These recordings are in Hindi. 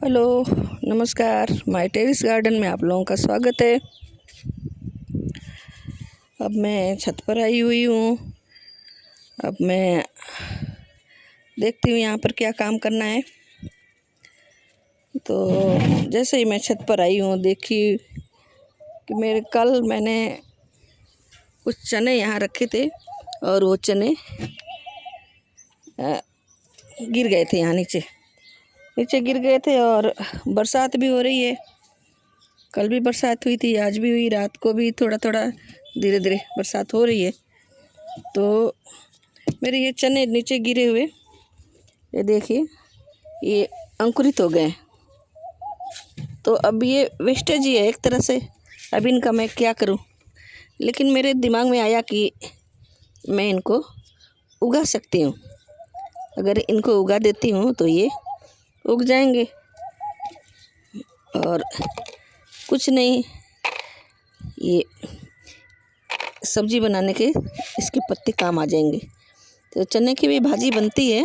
हेलो, नमस्कार। माय टेरेस गार्डन में आप लोगों का स्वागत है। अब मैं छत पर आई हुई हूँ। अब मैं देखती हूँ यहाँ पर क्या काम करना है। तो जैसे ही मैं छत पर आई हूँ, देखी कि मैंने कुछ चने यहाँ रखे थे और वो चने गिर गए थे। यहाँ नीचे गिर गए थे और बरसात भी हो रही है। कल भी बरसात हुई थी, आज भी हुई, रात को भी थोड़ा थोड़ा धीरे धीरे बरसात हो रही है। तो मेरे ये चने नीचे गिरे हुए, ये देखिए, ये अंकुरित हो गए। तो अब ये वेस्टेज ही है एक तरह से। अब इनका मैं क्या करूं? लेकिन मेरे दिमाग में आया कि मैं इनको उगा सकती हूँ। अगर इनको उगा देती हूँ तो ये उग जाएंगे और कुछ नहीं, ये सब्जी बनाने के इसके पत्ते काम आ जाएंगे। तो चने की भी भाजी बनती है,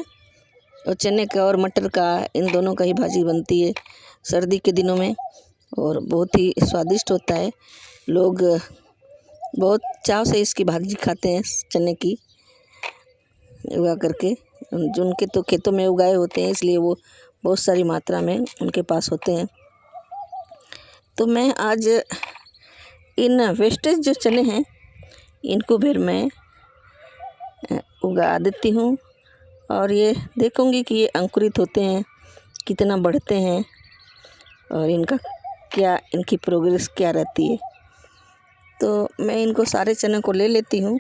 और चने का और मटर का, इन दोनों का ही भाजी बनती है सर्दी के दिनों में, और बहुत ही स्वादिष्ट होता है। लोग बहुत चाव से इसकी भाजी खाते हैं, चने की उगा करके। जो उनके तो खेतों में उगाए होते हैं, इसलिए वो बहुत सारी मात्रा में उनके पास होते हैं। तो मैं आज इन वेस्टेज जो चने हैं, इनको फिर मैं उगा देती हूँ और ये देखूँगी कि ये अंकुरित होते हैं, कितना बढ़ते हैं और इनकी प्रोग्रेस क्या रहती है। तो मैं इनको सारे चने को ले लेती हूँ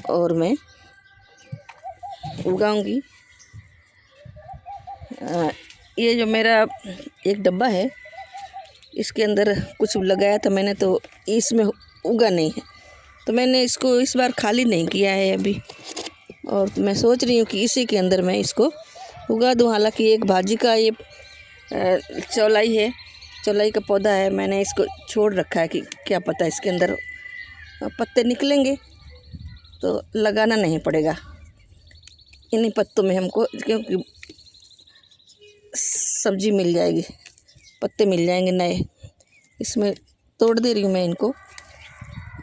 और मैं उगाऊंगी। ये जो मेरा एक डब्बा है, इसके अंदर कुछ लगाया था मैंने, तो इसमें उगा नहीं है। तो मैंने इसको इस बार खाली नहीं किया है अभी, और मैं सोच रही हूँ कि इसी के अंदर मैं इसको उगा दूँ। हालांकि एक भाजी का ये चौलाई है, चौलाई का पौधा है, मैंने इसको छोड़ रखा है कि क्या पता इसके अंदर पत्ते निकलेंगे तो लगाना नहीं पड़ेगा इन्हीं पत्तों में हमको, क्योंकि सब्जी मिल जाएगी, पत्ते मिल जाएंगे नए। इसमें तोड़ दे रही हूँ मैं इनको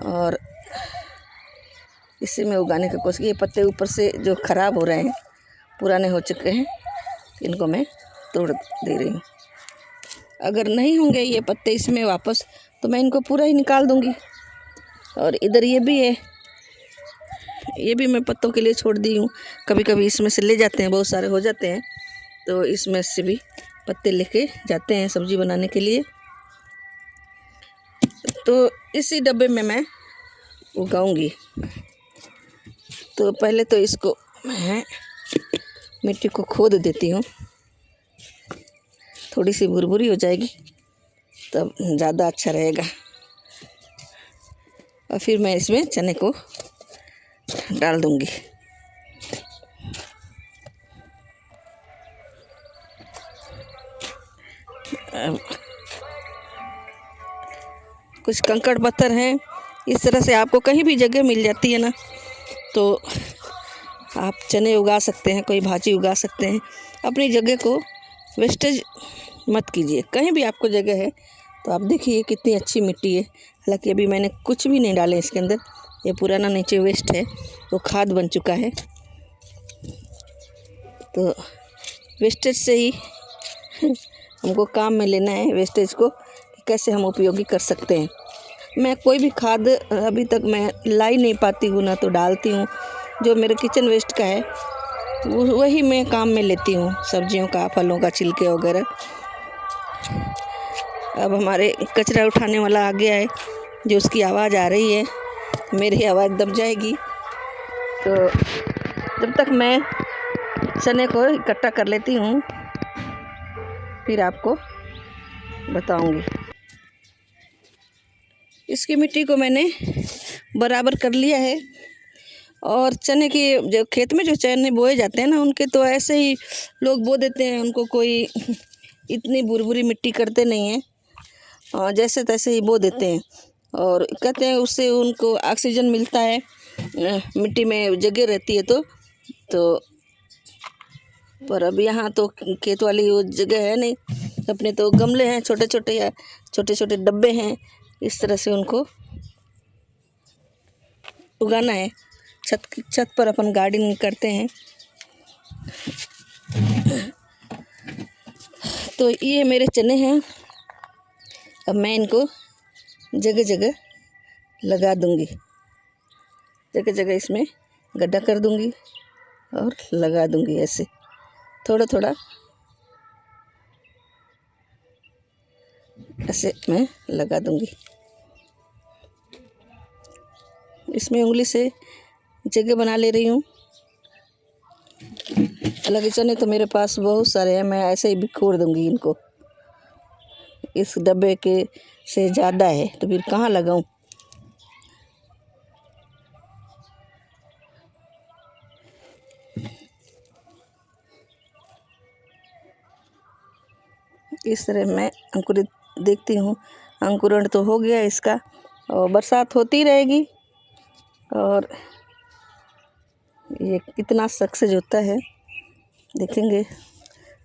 और इसी में उगाने का कोशिश। ये पत्ते ऊपर से जो ख़राब हो रहे हैं, पुराने हो चुके हैं, इनको मैं तोड़ दे रही हूँ। अगर नहीं होंगे ये पत्ते इसमें वापस, तो मैं इनको पूरा ही निकाल दूँगी। और इधर ये भी है, ये भी मैं पत्तों के लिए छोड़ दी हूँ। कभी कभी इसमें से ले जाते हैं, बहुत सारे हो जाते हैं, तो इसमें से भी पत्ते लेके जाते हैं सब्जी बनाने के लिए। तो इसी डब्बे में मैं उगाऊंगी। तो पहले तो इसको मैं मिट्टी को खोद देती हूँ, थोड़ी सी भुरभुरी हो जाएगी तब ज़्यादा अच्छा रहेगा। और फिर मैं इसमें चने को डाल दूँगी। कुछ कंकड़ पत्थर हैं, इस तरह से आपको कहीं भी जगह मिल जाती है ना, तो आप चने उगा सकते हैं, कोई भाजी उगा सकते हैं। अपनी जगह को वेस्टेज मत कीजिए। कहीं भी आपको जगह है तो आप देखिए कितनी अच्छी मिट्टी है। हालांकि अभी मैंने कुछ भी नहीं डाले इसके अंदर, ये पुराना नीचे वेस्ट है, वो खाद बन चुका है। तो वेस्टेज से ही हमको काम में लेना है, वेस्टेज को कैसे हम उपयोगी कर सकते हैं। मैं कोई भी खाद अभी तक मैं ला ही नहीं पाती हूँ, ना तो डालती हूँ। जो मेरे किचन वेस्ट का है वही मैं काम में लेती हूँ, सब्जियों का, फलों का छिलके वगैरह। अब हमारे कचरा उठाने वाला आ गया है, जो उसकी आवाज़ आ रही है, मेरी आवाज़ दब जाएगी। तो जब तक मैं चने को इकट्ठा कर लेती हूँ, फिर आपको बताऊंगी। इसकी मिट्टी को मैंने बराबर कर लिया है। और चने की जो खेत में जो चने बोए जाते हैं ना, उनके तो ऐसे ही लोग बो देते हैं, उनको कोई इतनी बुरबुरी मिट्टी करते नहीं हैं, और जैसे तैसे ही बो देते हैं। और कहते हैं उससे उनको ऑक्सीजन मिलता है, मिट्टी में जगह रहती है। तो पर अब यहाँ तो खेत वाली वो जगह है नहीं, अपने तो गमले हैं छोटे छोटे या छोटे छोटे डब्बे हैं, इस तरह से उनको उगाना है। छत पर अपन गार्डनिंग करते हैं। तो ये मेरे चने हैं। अब मैं इनको जगह जगह लगा दूंगी, जगह जगह इसमें गड्ढा कर दूंगी और लगा दूंगी। ऐसे थोड़ा थोड़ा ऐसे मैं लगा दूंगी। इसमें उंगली से जगह बना ले रही हूँ। हालांकि चने तो मेरे पास बहुत सारे हैं, मैं ऐसे ही बिखोर दूंगी इनको। इस डब्बे के से ज़्यादा है तो फिर कहाँ लगाऊं। इस तरह मैं अंकुरित देखती हूँ। अंकुरण तो हो गया इसका, और बरसात होती रहेगी। और ये कितना सक्सेस होता है देखेंगे।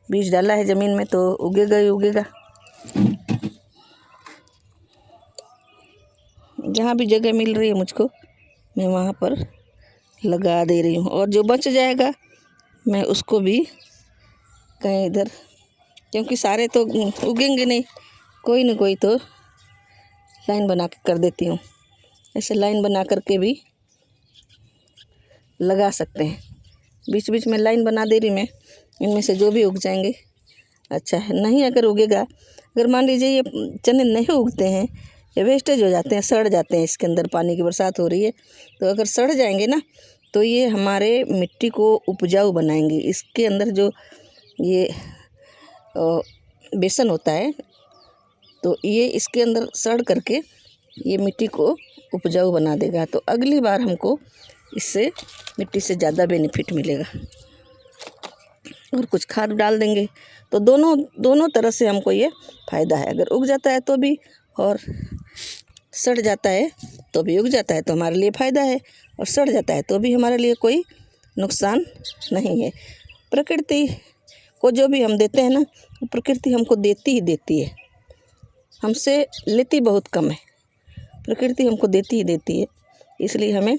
बीज डाला है ज़मीन में तो उगेगा ही उगेगा। जहाँ भी जगह मिल रही है मुझको, मैं वहाँ पर लगा दे रही हूँ। और जो बच जाएगा मैं उसको भी कहीं इधर, क्योंकि सारे तो उगेंगे नहीं, कोई न कोई तो लाइन बना के कर देती हूँ। ऐसे लाइन बना करके भी लगा सकते हैं। बीच बीच में लाइन बना दे रही मैं, इनमें से जो भी उग जाएंगे अच्छा है। नहीं अगर उगेगा, अगर मान लीजिए ये चने नहीं उगते हैं या वेस्टेज हो जाते हैं, सड़ जाते हैं, इसके अंदर पानी की बरसात हो रही है तो अगर सड़ जाएंगे ना तो ये हमारे मिट्टी को उपजाऊ बनाएंगे। इसके अंदर जो ये बेसन होता है तो ये इसके अंदर सड़ करके ये मिट्टी को उपजाऊ बना देगा। तो अगली बार हमको इससे मिट्टी से ज़्यादा बेनिफिट मिलेगा। और कुछ खाद डाल देंगे तो दोनों तरह से हमको ये फ़ायदा है। अगर उग जाता है तो भी, और सड़ जाता है तो भी। उग जाता है तो हमारे लिए फ़ायदा है, और सड़ जाता है तो भी हमारे लिए कोई नुकसान नहीं है। प्रकृति को जो भी हम देते हैं ना, प्रकृति हमको देती ही देती है, हमसे लेती बहुत कम है। प्रकृति हमको देती ही देती है, इसलिए हमें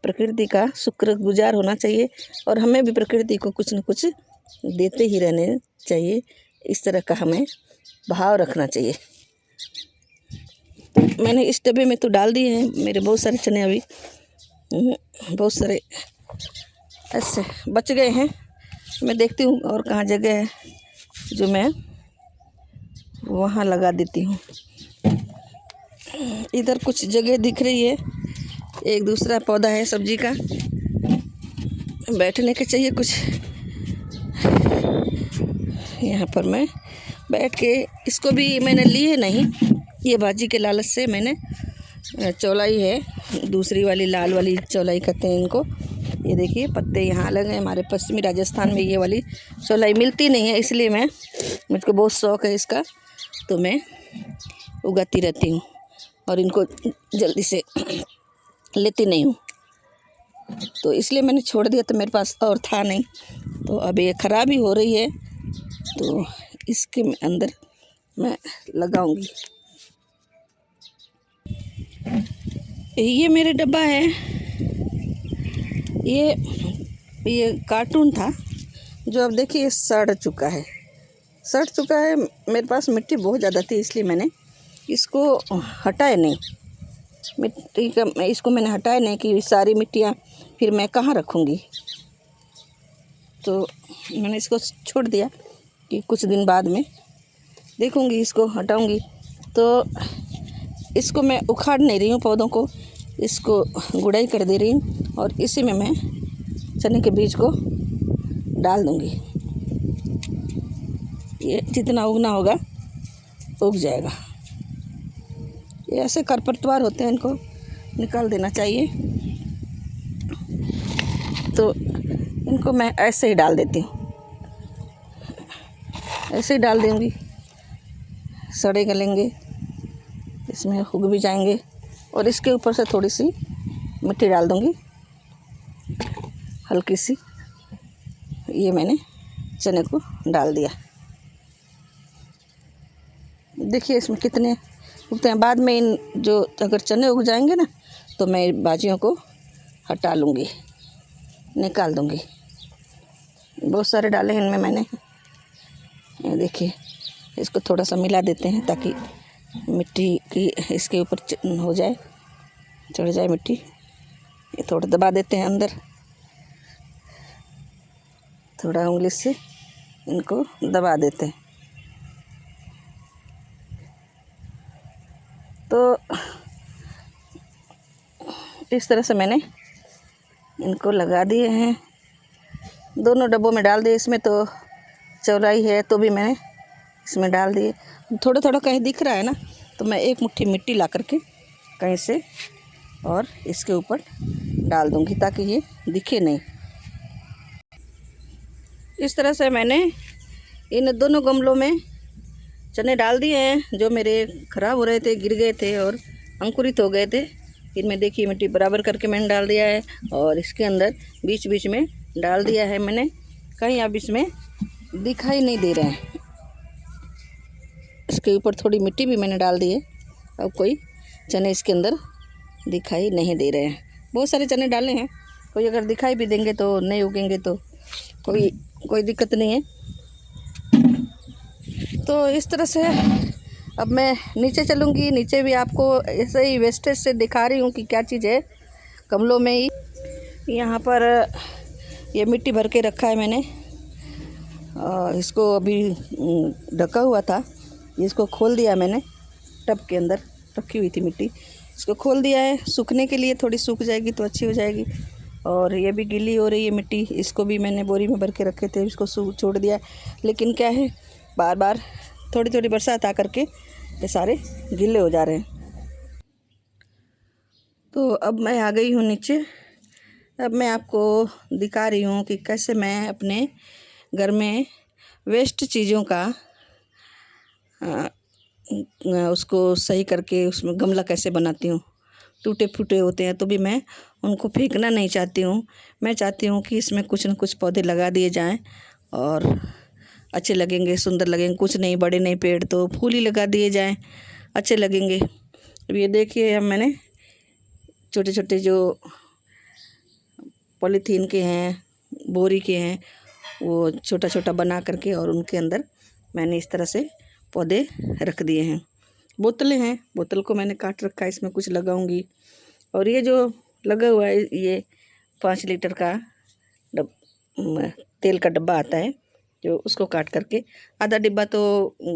प्रकृति का शुक्रगुजार होना चाहिए और हमें भी प्रकृति को कुछ न कुछ देते ही रहने चाहिए। इस तरह का हमें भाव रखना चाहिए। तो मैंने इस डब्बे में तो डाल दिए हैं मेरे बहुत सारे चने। अभी बहुत सारे ऐसे बच गए हैं। मैं देखती हूँ और कहाँ जगह है जो मैं वहाँ लगा देती हूँ। इधर कुछ जगह दिख रही है, एक दूसरा पौधा है सब्जी का, बैठने के चाहिए कुछ। यहाँ पर मैं बैठ के, इसको भी मैंने लिए नहीं, ये भाजी के लालच से मैंने चौलाई है, दूसरी वाली लाल वाली चौलाई कहते हैं इनको। ये देखिए पत्ते यहाँ अलग हैं। हमारे पश्चिमी राजस्थान में ये वाली चौलाई मिलती नहीं है, इसलिए मुझको बहुत शौक़ है इसका, तो मैं उगाती रहती हूँ और इनको जल्दी से लेती नहीं हूँ। तो इसलिए मैंने छोड़ दिया, तो मेरे पास और था नहीं। तो अब ये ख़राब ही हो रही है तो इसके अंदर मैं लगाऊंगी। ये मेरे डब्बा है, ये कार्टून था जो अब देखिए सड़ चुका है। मेरे पास मिट्टी बहुत ज़्यादा थी, इसलिए मैंने इसको हटाया नहीं। मिट्टी का इसको मैंने हटाया नहीं कि सारी मिट्टियाँ फिर मैं कहाँ रखूँगी। तो मैंने इसको छोड़ दिया कि कुछ दिन बाद में देखूँगी, इसको हटाऊँगी। तो इसको मैं उखाड़ नहीं रही हूँ पौधों को, इसको गुड़ाई कर दे रही हूँ और इसी में मैं चने के बीज को डाल दूँगी। ये जितना उगना होगा उग जाएगा। ये ऐसे खरपतवार होते हैं, इनको निकाल देना चाहिए। तो इनको मैं ऐसे ही डाल देती हूँ, ऐसे ही डाल दूँगी। सड़े गलेंगे, इसमें उग भी जाएंगे। और इसके ऊपर से थोड़ी सी मिट्टी डाल दूँगी, हल्की सी। ये मैंने चने को डाल दिया। देखिए इसमें कितने उगते हैं। बाद में इन जो अगर चने उग जाएंगे ना तो मैं बाजियों को हटा लूँगी, निकाल दूँगी। बहुत सारे डाले हैं इनमें मैंने। ये देखिए इसको थोड़ा सा मिला देते हैं ताकि मिट्टी की इसके ऊपर हो जाए, चढ़ जाए मिट्टी। ये थोड़ा दबा देते हैं अंदर, थोड़ा उंगली से इनको दबा देते हैं। तो इस तरह से मैंने इनको लगा दिए हैं। दोनों डब्बों में डाल दिए। इसमें तो चौड़ाई है तो भी मैंने इसमें डाल दिए। थोड़ा थोड़ा कहीं दिख रहा है ना तो मैं एक मुट्ठी मिट्टी ला करके कहीं से और इसके ऊपर डाल दूँगी ताकि ये दिखे नहीं। इस तरह से मैंने इन दोनों गमलों में चने डाल दिए हैं जो मेरे ख़राब हो रहे थे, गिर गए थे और अंकुरित हो गए थे। इनमें देखिए मिट्टी बराबर करके मैंने डाल दिया है और इसके अंदर बीच बीच में डाल दिया है मैंने। कहीं अब इसमें दिखाई नहीं दे रहे हैं। इसके ऊपर थोड़ी मिट्टी भी मैंने डाल दी है। अब कोई चने इसके अंदर दिखाई नहीं दे रहे हैं। बहुत सारे चने डाले हैं, कोई अगर दिखाई भी देंगे तो नहीं उगेंगे तो कोई दिक्कत नहीं है। तो इस तरह से अब मैं नीचे चलूँगी। नीचे भी आपको ऐसे ही वेस्टेज से दिखा रही हूँ कि क्या चीज़ है। गमलों में ही यहाँ पर ये मिट्टी भर के रखा है मैंने। इसको अभी ढका हुआ था, इसको खोल दिया मैंने। टब के अंदर रखी हुई थी मिट्टी, इसको खोल दिया है सूखने के लिए। थोड़ी सूख जाएगी तो अच्छी हो जाएगी। और ये भी गीली हो रही है मिट्टी, इसको भी मैंने बोरी में भर के रखे थे, इसको छोड़ दिया। लेकिन क्या है, बार बार थोड़ी थोड़ी बरसात आ करके ये सारे गीले हो जा रहे हैं। तो अब मैं आ गई हूँ नीचे। अब मैं आपको दिखा रही हूँ कि कैसे मैं अपने घर में वेस्ट चीज़ों का उसको सही करके उसमें गमला कैसे बनाती हूँ। टूटे फूटे होते हैं तो भी मैं उनको फेंकना नहीं चाहती हूँ। मैं चाहती हूँ कि इसमें कुछ न कुछ पौधे लगा दिए जाएं और अच्छे लगेंगे, सुंदर लगेंगे। कुछ नहीं, बड़े नहीं पेड़ तो फूल ही लगा दिए जाएं, अच्छे लगेंगे। अब ये देखिए अब मैंने छोटे छोटे जो पॉलीथीन के हैं, बोरी के हैं, वो छोटा छोटा बना करके और उनके अंदर मैंने इस तरह से पौधे रख दिए हैं। बोतलें हैं, बोतल को मैंने काट रखा है, इसमें कुछ लगाऊंगी। और ये जो लगा हुआ है ये 5 लीटर का तेल का डब्बा आता है, जो उसको काट करके आधा डिब्बा तो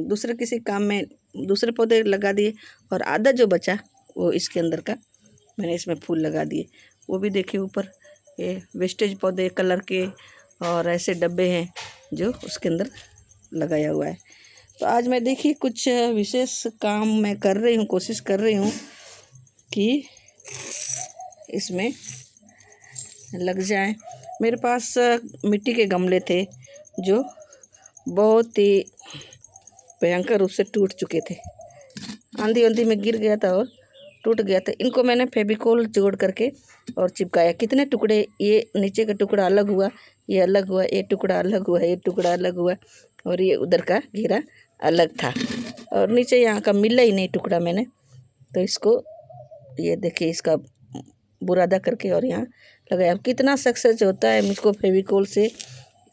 दूसरे किसी काम में दूसरे पौधे लगा दिए और आधा जो बचा वो इसके अंदर का मैंने इसमें फूल लगा दिए। वो भी देखिए ऊपर ये वेस्टेज पौधे कलर के और ऐसे डब्बे हैं जो उसके अंदर लगाया हुआ है। तो आज मैं देखिए कुछ विशेष काम मैं कर रही हूँ, कोशिश कर रही हूँ कि इसमें लग जाए। मेरे पास मिट्टी के गमले थे जो बहुत ही भयंकर रूप से टूट चुके थे। आंधी में गिर गया था और टूट गया था। इनको मैंने फेविकोल जोड़ करके और चिपकाया। कितने टुकड़े, ये नीचे का टुकड़ा अलग हुआ, ये अलग हुआ, ये टुकड़ा अलग हुआ, ये टुकड़ा अलग हुआ और ये उधर का घेरा अलग था और नीचे यहाँ का मिला ही नहीं टुकड़ा मैंने। तो इसको ये देखिए इसका बुरादा करके और यहाँ लगाया। अब कितना सक्सेस होता है मुझको फेविकोल से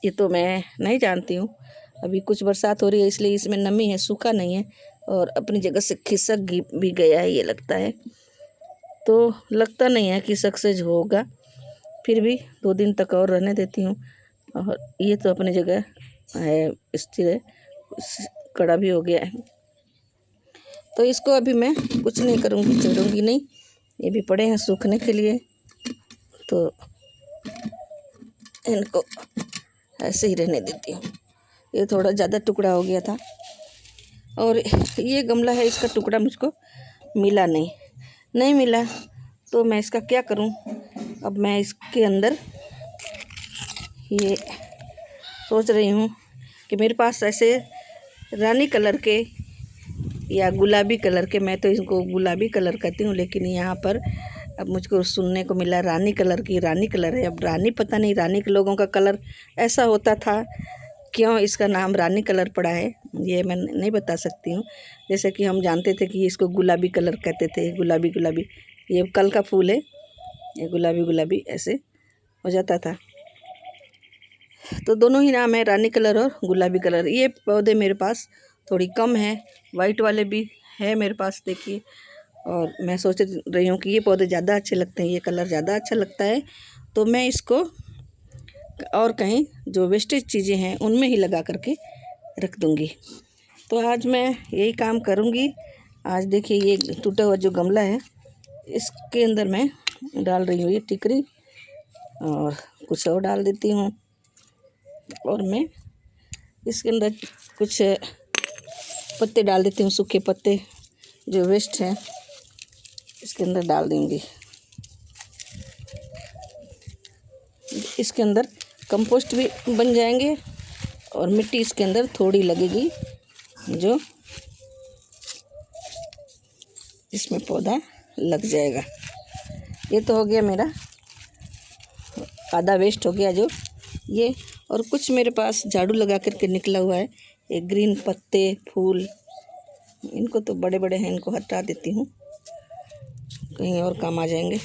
ये तो मैं नहीं जानती हूँ। अभी कुछ बरसात हो रही है इसलिए इसमें नमी है, सूखा नहीं है और अपनी जगह से खिसक भी गया है ये लगता है। तो लगता नहीं है कि सक्सेस होगा, फिर भी 2 दिन तक और रहने देती हूँ। और ये तो अपनी जगह है, स्थिर है, कड़ा भी हो गया है। तो इसको अभी मैं कुछ नहीं करूँगी, छोड़ूंगी नहीं। ये भी पड़े हैं सूखने के लिए, तो इनको ऐसे ही रहने देती हूँ। ये थोड़ा ज़्यादा टुकड़ा हो गया था और ये गमला है, इसका टुकड़ा मुझको मिला नहीं मिला तो मैं इसका क्या करूँ। अब मैं इसके अंदर ये सोच रही हूँ कि मेरे पास ऐसे रानी कलर के या गुलाबी कलर के, मैं तो इसको गुलाबी कलर कहती हूँ, लेकिन यहाँ पर अब मुझको सुनने को मिला रानी कलर की, रानी कलर है। अब रानी, पता नहीं रानी के लोगों का कलर ऐसा होता था, क्यों इसका नाम रानी कलर पड़ा है ये मैं नहीं बता सकती हूँ। जैसे कि हम जानते थे कि इसको गुलाबी कलर कहते थे, गुलाबी गुलाबी, ये कल का फूल है, ये गुलाबी गुलाबी ऐसे हो जाता था। तो दोनों ही नाम है, रानी कलर और गुलाबी कलर। ये पौधे मेरे पास थोड़ी कम है, वाइट वाले भी है मेरे पास देखिए। और मैं सोच रही हूँ कि ये पौधे ज़्यादा अच्छे लगते हैं, ये कलर ज़्यादा अच्छा लगता है, तो मैं इसको और कहीं जो वेस्टेज चीज़ें हैं उनमें ही लगा करके रख दूँगी। तो आज मैं यही काम करूँगी। आज देखिए ये टूटा हुआ जो गमला है इसके अंदर मैं डाल रही हूँ ये टिकरी, और कुछ और डाल देती हूँ। और मैं इसके अंदर कुछ पत्ते डाल देती हूँ, सूखे पत्ते जो वेस्ट हैं इसके अंदर डाल दूँगी। इसके अंदर कंपोस्ट भी बन जाएंगे और मिट्टी इसके अंदर थोड़ी लगेगी जो इसमें पौधा लग जाएगा। ये तो हो गया मेरा आधा वेस्ट हो गया जो ये। और कुछ मेरे पास झाड़ू लगा करके निकला हुआ है, ये ग्रीन पत्ते फूल, इनको तो बड़े बड़े हैं, इनको हटा देती हूँ, कहीं और काम आ जाएंगे,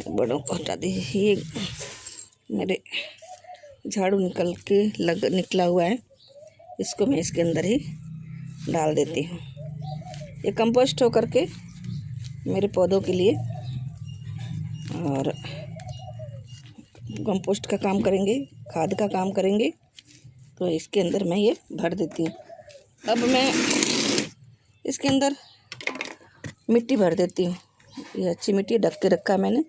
बड़ों को हटा दी। ये मेरे झाड़ू निकला हुआ है, इसको मैं इसके अंदर ही डाल देती हूँ। ये कंपोस्ट हो करके मेरे पौधों के लिए और कंपोस्ट का काम करेंगे, खाद का काम करेंगे। तो इसके अंदर मैं ये भर देती हूँ। अब मैं इसके अंदर मिट्टी भर देती हूँ। ये अच्छी मिट्टी ढक के रखा है मैंने,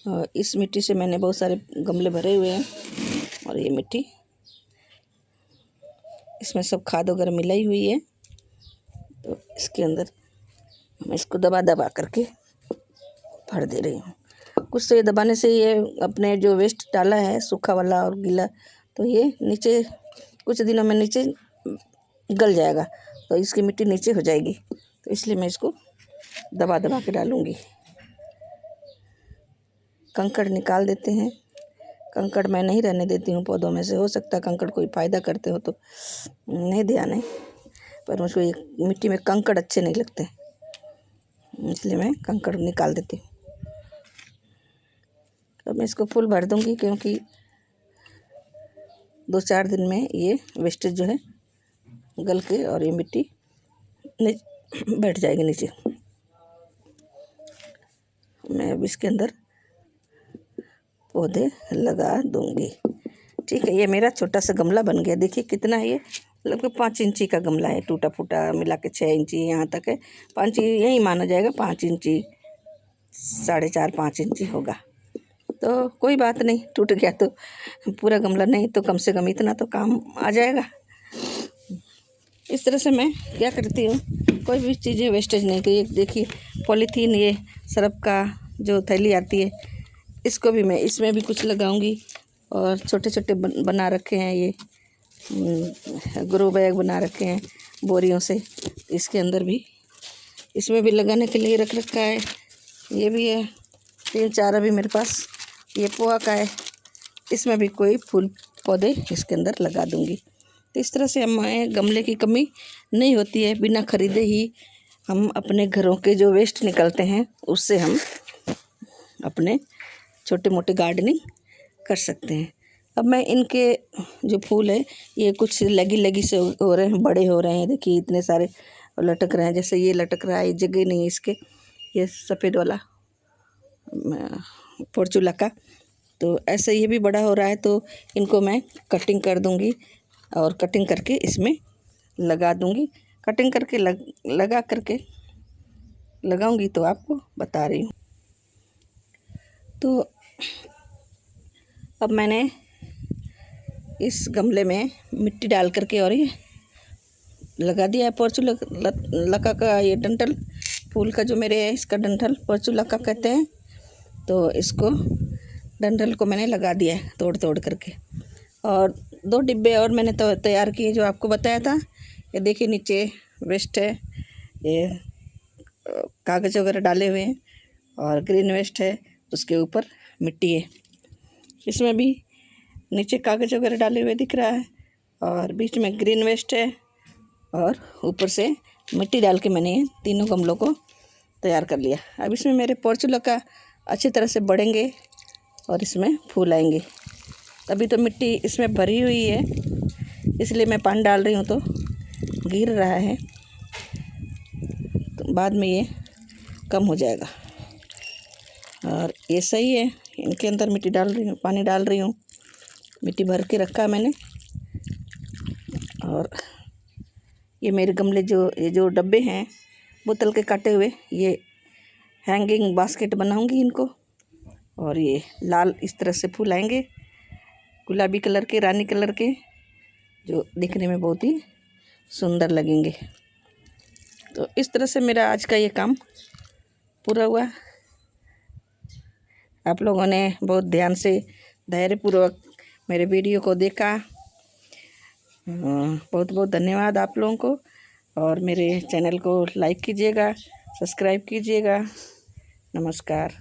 और इस मिट्टी से मैंने बहुत सारे गमले भरे हुए हैं, और ये मिट्टी इसमें सब खाद वगैरह मिलाई हुई है। तो इसके अंदर मैं इसको दबा दबा करके भर दे रही हूँ। कुछ से दबाने से ये अपने जो वेस्ट डाला है सूखा वाला और गीला, तो ये नीचे कुछ दिनों में नीचे गल जाएगा, तो इसकी मिट्टी नीचे हो जाएगी। तो इसलिए मैं इसको दबा दबा के डालूँगी। कंकड़ निकाल देते हैं, कंकड़ मैं नहीं रहने देती हूँ पौधों में से। हो सकता है कंकड़ कोई फ़ायदा करते हो तो नहीं ध्यान है, पर मुझको ये मिट्टी में कंकड़ अच्छे नहीं लगते, इसलिए मैं कंकड़ निकाल देती हूँ। तो मैं इसको फुल भर दूँगी, क्योंकि 2-4 दिन में ये वेस्टेज जो है गल के और ये मिट्टी बैठ जाएगी नीचे। मैं अब इसके अंदर पौधे लगा दूँगी। ठीक है, ये मेरा छोटा सा गमला बन गया। देखिए कितना है ये, लगभग 5 इंची का गमला है, टूटा फूटा मिला के 6 इंची यहाँ तक है। 5 यही माना जाएगा, 5 इंची 4.5-5 इंची होगा। तो कोई बात नहीं, टूट गया तो पूरा गमला नहीं तो कम से कम इतना तो काम आ जाएगा। इस तरह से मैं क्या करती हूँ, कोई भी चीज़ें वेस्टेज नहीं। तो ये देखिए पॉलीथीन, ये सर्फ का जो थैली आती है, इसको भी मैं इसमें भी कुछ लगाऊंगी। और छोटे छोटे बना रखे हैं ये ग्रो बैग बना रखे हैं बोरियों से, इसके अंदर भी इसमें भी लगाने के लिए रख रखा है। ये भी है 3-4 अभी मेरे पास। ये पोहा का है, इसमें भी कोई फूल पौधे इसके अंदर लगा दूंगी। तो इस तरह से हमें गमले की कमी नहीं होती है। बिना खरीदे ही हम अपने घरों के जो वेस्ट निकलते हैं उससे हम अपने छोटे मोटे गार्डनिंग कर सकते हैं। अब मैं इनके जो फूल है ये कुछ लगी लगी से हो रहे हैं, बड़े हो रहे हैं। देखिए इतने सारे लटक रहे हैं, जैसे ये लटक रहा है, ये जगह नहीं है इसके, ये सफ़ेद वाला पोर्चुला का। तो ऐसे ये भी बड़ा हो रहा है, तो इनको मैं कटिंग कर दूंगी और कटिंग करके इसमें लगा दूंगी। कटिंग करके लगा करके लगाऊंगी तो आपको बता रही हूँ। तो अब मैंने इस गमले में मिट्टी डाल करके और ये लगा दिया है पोर्चुला का ये डंठल फूल का जो मेरे है, इसका डंठल पोर्चुला का कहते हैं। तो इसको डंठल को मैंने लगा दिया है तोड़ तोड़ करके। और 2 डिब्बे और मैंने तो तैयार किए जो आपको बताया था। ये देखिए नीचे वेस्ट है, ये कागज़ वगैरह डाले हुए हैं, और ग्रीन वेस्ट है, उसके ऊपर मिट्टी है। इसमें भी नीचे कागज़ वगैरह डाले हुए दिख रहा है, और बीच में ग्रीन वेस्ट है और ऊपर से मिट्टी डाल के मैंने ये तीनों गमलों को तैयार कर लिया। अब इसमें मेरे पोर्चुला अच्छी तरह से बढ़ेंगे और इसमें फूल आएंगे। अभी तो मिट्टी इसमें भरी हुई है, इसलिए मैं पानी डाल रही हूँ तो गिर रहा है, तो बाद में ये कम हो जाएगा। और ये सही है, इनके अंदर मिट्टी डाल रही हूँ, पानी डाल रही हूँ, मिट्टी भर के रखा मैंने। और ये मेरे गमले ये जो डब्बे हैं बोतल के काटे हुए, ये हैंगिंग बास्केट बनाऊंगी इनको। और ये लाल इस तरह से फूल आएंगे, गुलाबी कलर के, रानी कलर के, जो दिखने में बहुत ही सुंदर लगेंगे। तो इस तरह से मेरा आज का ये काम पूरा हुआ। आप लोगों ने बहुत ध्यान से धैर्यपूर्वक मेरे वीडियो को देखा। बहुत बहुत धन्यवाद आप लोगों को। और मेरे चैनल को लाइक कीजिएगा, सब्सक्राइब कीजिएगा। नमस्कार।